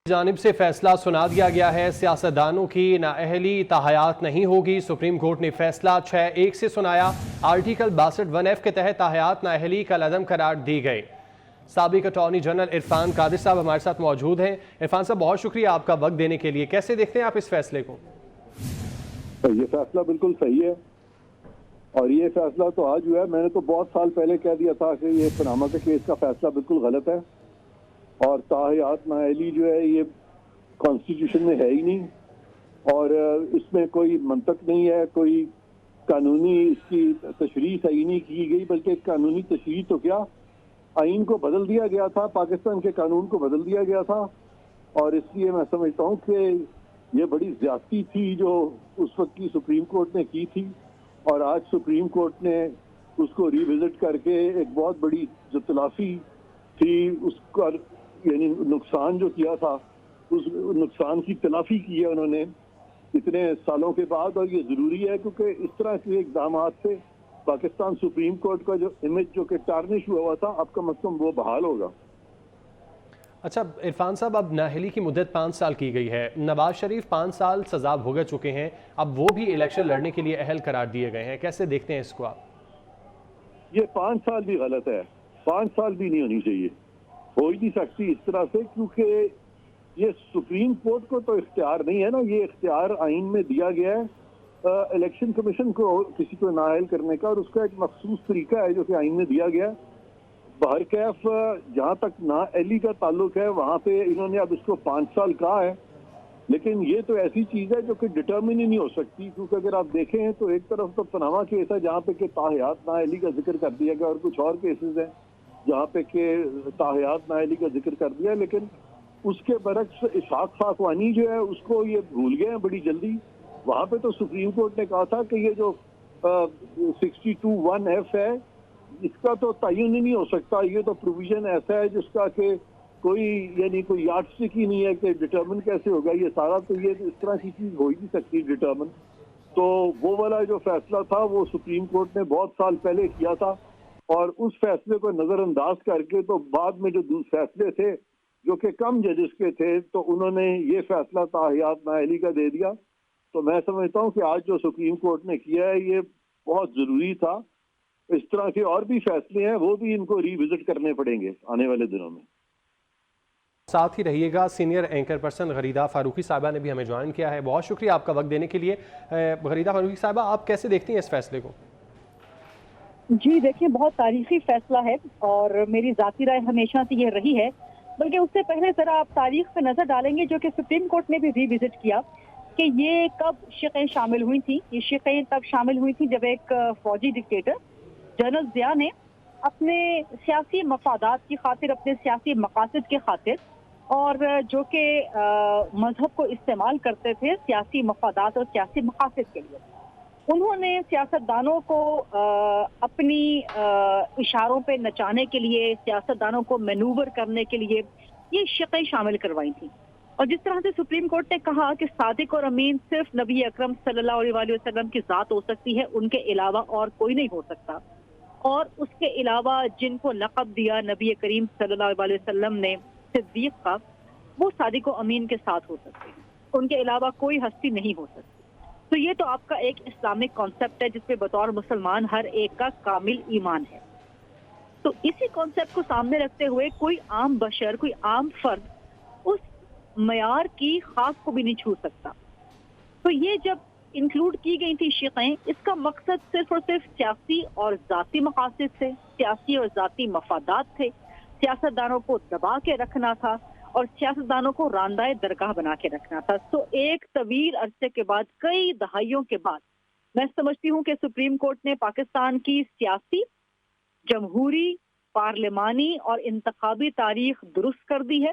جانب سے فیصلہ سنا دیا گیا ہے، سیاستدانوں کی نااہلی تاحیات نہیں ہوگی۔ سپریم کورٹ نے فیصلہ 6-1 سے سنایا۔ آرٹیکل 62(1)(f) کے تحت تاحیات نااہلی کا عدم قرار دی گئی۔ سابق اٹارنی جنرل عرفان قادر صاحب ہمارے ساتھ موجود ہیں۔ عرفان صاحب، بہت شکریہ آپ کا وقت دینے کے لیے۔ کیسے دیکھتے ہیں آپ اس فیصلے کو؟ یہ فیصلہ بالکل صحیح ہے، اور یہ فیصلہ تو آج ہوا ہے۔ میں نے تو بہت سال پہلے کہہ دیا تھا کہ یہ پاناما کے کیس کا فیصلہ بالکل غلط ہے، اور تاحیات نااہلی جو ہے یہ کانسٹیٹیوشن میں ہے ہی نہیں، اور اس میں کوئی منطق نہیں ہے، کوئی قانونی اس کی تشریح صحیح نہیں کی گئی، بلکہ قانونی تشریح تو کیا، آئین کو بدل دیا گیا تھا، پاکستان کے قانون کو بدل دیا گیا تھا، اور اس لیے میں سمجھتا ہوں کہ یہ بڑی زیادتی تھی جو اس وقت کی سپریم کورٹ نے کی تھی، اور آج سپریم کورٹ نے اس کو ری وزٹ کر کے ایک بہت بڑی جو تلافی تھی اس کا، یعنی نقصان جو کیا تھا اس نقصان کی تلافی کی ہے انہوں نے اتنے سالوں کے بعد، اور یہ ضروری ہے کیونکہ اس طرح کے اقدامات سے پاکستان سپریم کورٹ کا جو امیج جو کہ ٹارنش ہوا تھا اب کم از کم وہ بحال ہوگا۔ اچھا عرفان صاحب، اب نااہلی کی مدت 5 سال کی گئی ہے۔ نواز شریف 5 سال سزا بھوگ چکے ہیں، اب وہ بھی الیکشن لڑنے کے لیے اہل قرار دیے گئے ہیں۔ کیسے دیکھتے ہیں اس کو آپ؟ یہ 5 سال بھی غلط ہے، 5 سال بھی نہیں ہونی چاہیے، ہو ہی نہیں سکتی اس طرح سے، کیونکہ یہ سپریم کورٹ کو تو اختیار نہیں ہے نا، یہ اختیار آئین میں دیا گیا ہے الیکشن کمیشن کو کسی کو نااہل کرنے کا، اور اس کا ایک مخصوص طریقہ ہے جو کہ آئین میں دیا گیا ہے۔ بہرکیف جہاں تک نااہلی کا تعلق ہے وہاں پہ انہوں نے اب اس کو 5 سال کہا ہے، لیکن یہ تو ایسی چیز ہے جو کہ ڈٹرمن ہی نہیں ہو سکتی، کیونکہ اگر آپ دیکھیں تو ایک طرف تو پاناما کیس ہے جہاں پہ کہ تاحیات نااہلی کا ذکر کر دیا گیا، اور کچھ اور کیسز ہیں جہاں پہ کہ تاحیات نااہلی کا ذکر کر دیا، لیکن اس کے برعکس اشفاق فاقوانی جو ہے اس کو یہ بھول گئے ہیں بڑی جلدی۔ وہاں پہ تو سپریم کورٹ نے کہا تھا کہ یہ جو 62(1)(f) ہے اس کا تو تعین ہی نہیں ہو سکتا، یہ تو پروویژن ایسا ہے جس کا کہ کوئی یعنی کوئی یارڈ اسٹک ہی نہیں ہے کہ ڈٹرمن کیسے ہوگا یہ سارا، تو یہ اس طرح کی چیز ہو ہی نہیں سکتی ڈٹرمن۔ تو وہ والا جو فیصلہ تھا وہ سپریم کورٹ نے بہت سال پہلے کیا تھا، اور اس فیصلے کو نظر انداز کر کے تو بعد میں جو فیصلے تھے جو کہ کم ججز کے تھے تو انہوں نے یہ فیصلہ تاحیات نااہلی کا دے دیا۔ تو میں سمجھتا ہوں کہ آج جو سپریم کورٹ نے کیا ہے یہ بہت ضروری تھا۔ اس طرح کے اور بھی فیصلے ہیں وہ بھی ان کو ری وزٹ کرنے پڑیں گے آنے والے دنوں میں۔ ساتھ ہی رہیے گا، senior anchor person Gharida Farooqi صاحبہ نے بھی ہمیں جوائن کیا ہے۔ بہت شکریہ آپ کا وقت دینے کے لیے۔ غریدہ فاروقی صاحبہ، آپ کیسے دیکھتی ہیں اس فیصلے کو؟ جی دیکھیں، بہت تاریخی فیصلہ ہے، اور میری ذاتی رائے ہمیشہ سے یہ رہی ہے، بلکہ اس سے پہلے ذرا آپ تاریخ پہ نظر ڈالیں گے جو کہ سپریم کورٹ نے بھی ری وزٹ کیا کہ یہ کب شقیں شامل ہوئی تھیں۔ یہ شقیں تب شامل ہوئی تھیں جب ایک فوجی ڈکٹیٹر جنرل ضیاء نے اپنے سیاسی مفادات کی خاطر، اپنے سیاسی مقاصد کی خاطر، اور جو کہ مذہب کو استعمال کرتے تھے سیاسی مفادات اور سیاسی مقاصد کے لیے، انہوں نے سیاستدانوں کو اپنی اشاروں پہ نچانے کے لیے، سیاستدانوں کو مینوور کرنے کے لیے یہ شقیں شامل کروائی تھیں۔ اور جس طرح سے سپریم کورٹ نے کہا کہ صادق اور امین صرف نبی اکرم صلی اللہ علیہ وسلم کی ذات ہو سکتی ہے، ان کے علاوہ اور کوئی نہیں ہو سکتا، اور اس کے علاوہ جن کو لقب دیا نبی کریم صلی اللہ علیہ وسلم نے صدیق کا، وہ صادق و امین کے ساتھ ہو سکتے ہیں، ان کے علاوہ کوئی ہستی نہیں ہو سکتی۔ تو یہ تو آپ کا ایک اسلامک کانسیپٹ ہے جس پہ بطور مسلمان ہر ایک کا کامل ایمان ہے۔ تو اسی کانسیپٹ کو سامنے رکھتے ہوئے کوئی عام بشر، کوئی عام فرد اس معیار کی خاک کو بھی نہیں چھو سکتا۔ تو یہ جب انکلوڈ کی گئی تھی شقیں، اس کا مقصد صرف اور صرف سیاسی اور ذاتی مقاصد تھے، سیاسی اور ذاتی مفادات تھے، سیاستدانوں کو دبا کے رکھنا تھا اور سیاستدانوں کو راندہ درگاہ بنا کے رکھنا تھا۔ تو ایک طویل عرصے کے بعد، کئی دہائیوں کے بعد، میں سمجھتی ہوں کہ سپریم کورٹ نے پاکستان کی سیاسی، جمہوری، پارلیمانی اور انتخابی تاریخ درست کر دی ہے۔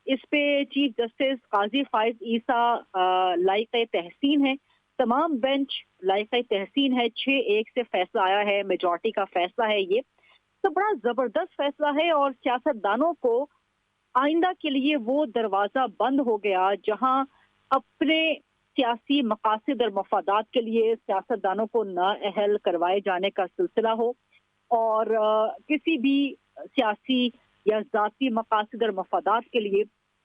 اس پہ چیف جسٹس قاضی فائز عیسیٰ لائق تحسین ہے، تمام بینچ لائق تحسین ہے، 6-1 سے فیصلہ آیا ہے، میجورٹی کا فیصلہ ہے۔ یہ تو بڑا زبردست فیصلہ ہے، اور سیاستدانوں کو آئندہ کے لیے وہ دروازہ بند ہو گیا جہاں اپنے سیاسی مقاصد اور مفادات کے لیے سیاستدانوں کو نااہل کروائے جانے کا سلسلہ ہو، اور کسی بھی سیاسی یا ذاتی مقاصد اور مفادات کے لیے